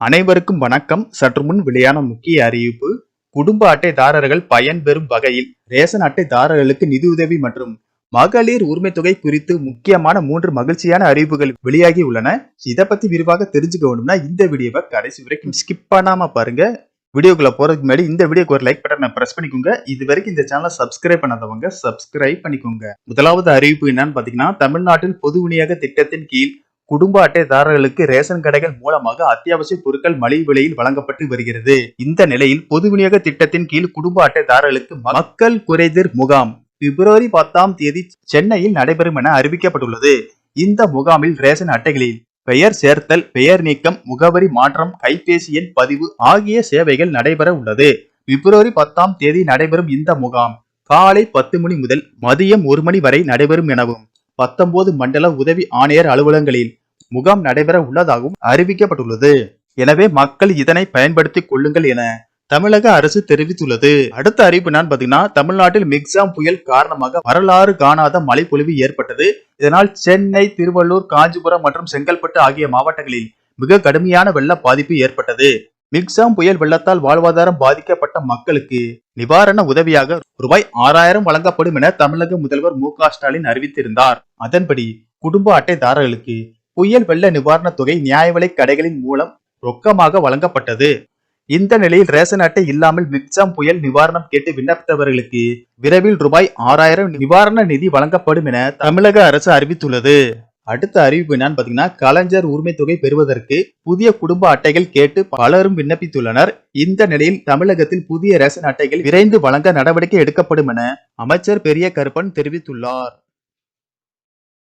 அனைவருக்கும் வணக்கம். சற்று முன் வெளியான முக்கிய அறிவிப்பு. குடும்ப அட்டைதாரர்கள் பயன்பெறும் வகையில் ரேஷன் அட்டைதாரர்களுக்கு நிதியுதவி மற்றும் மகளிர் உரிமை தொகை குறித்து முக்கியமான 3 மகிழ்ச்சியான அறிவிப்புகள் வெளியாகி உள்ளன. இதை பத்தி விரிவாக தெரிஞ்சுக்கணும்னா இந்த வீடியோவை கடைசி வரைக்கும் ஸ்கிப் பண்ணாம பாருங்க. வீடியோக்குள்ள போறதுக்கு முன்னாடி இந்த வீடியோக்கு ஒரு லைக் பட்டனை பிரஸ் பண்ணிக்கோங்க. இது வரைக்கும் இந்த சேனலை சப்ஸ்கிரைப் பண்ணாதவங்க சப்ஸ்கிரைப் பண்ணிக்கோங்க. முதலாவது அறிவிப்பு என்னன்னு பாத்தீங்கன்னா, தமிழ்நாட்டில் பொது விநியோக திட்டத்தின் கீழ் குடும்ப அட்டைதாரர்களுக்கு ரேஷன் கடைகள் மூலமாக அத்தியாவசிய பொருட்கள் மலிவு விலையில் வழங்கப்பட்டு வருகிறது. இந்த நிலையில் பொது விநியோக திட்டத்தின் கீழ் குடும்ப அட்டைதாரர்களுக்கு மக்கள் குறைதீர் முகாம் பிப்ரவரி 10 சென்னையில் நடைபெறும் என அறிவிக்கப்பட்டுள்ளது. இந்த முகாமில் ரேஷன் அட்டைகளில் பெயர் சேர்த்தல், பெயர் நீக்கம், முகவரி மாற்றம், கைபேசி எண் பதிவு ஆகிய சேவைகள் நடைபெற உள்ளது. பிப்ரவரி 10 நடைபெறும் இந்த முகாம் காலை 10 மணி முதல் மதியம் 1 மணி வரை நடைபெறும் எனவும் 19 மண்டல உதவி ஆணையர் அலுவலகங்களில் முகாம் நடைபெற உள்ளதாகவும் அறிவிக்கப்பட்டுள்ளது. எனவே மக்கள் இதனை பயன்படுத்திக் கொள்ளுங்கள் என தமிழக அரசு தெரிவித்துள்ளது. அடுத்த அறிவிப்பு என்னன்னு பாத்தீங்கன்னா, தமிழ்நாட்டில் மிக்ஜாம் புயல் காரணமாக வரலாறு காணாத மழைப்பொழிவு ஏற்பட்டது. இதனால் சென்னை, திருவள்ளூர், காஞ்சிபுரம் மற்றும் செங்கல்பட்டு ஆகிய மாவட்டங்களில் மிக கடுமையான வெள்ள பாதிப்பு ஏற்பட்டது. மிக்ஜாம் புயல் வெள்ளத்தால் வாழ்வாதாரம் பாதிக்கப்பட்ட மக்களுக்கு நிவாரண உதவியாக ரூபாய் 6000 வழங்கப்படும் என தமிழக முதல்வர் மு.க. ஸ்டாலின் அறிவித்திருந்தார். அதன்படி குடும்ப அட்டைதாரர்களுக்கு புயல் வெள்ள நிவாரண தொகை நியாய விலை கடைகளின் மூலம் ரொக்கமாக வழங்கப்பட்டது. இந்த நிலையில் ரேஷன் அட்டை இல்லாமல் மிக்ஜாம் புயல் நிவாரணம் கேட்டு விண்ணப்பித்தவர்களுக்கு விரைவில் ரூபாய் 6000 நிவாரண நிதி வழங்கப்படும் என தமிழக அரசு அறிவித்துள்ளது. அடுத்த அறிவிப்பு என்னன்னு பாத்தீங்கன்னா, கலைஞர் உரிமை தொகை பெறுவதற்கு புதிய குடும்ப அட்டைகள் கேட்டு பலரும் விண்ணப்பித்துள்ளனர். இந்த நிலையில் தமிழகத்தில் புதிய ரேஷன் அட்டைகள் விரைந்து வழங்க நடவடிக்கை எடுக்கப்படும் என அமைச்சர் பெரிய கருப்பன் தெரிவித்துள்ளார்.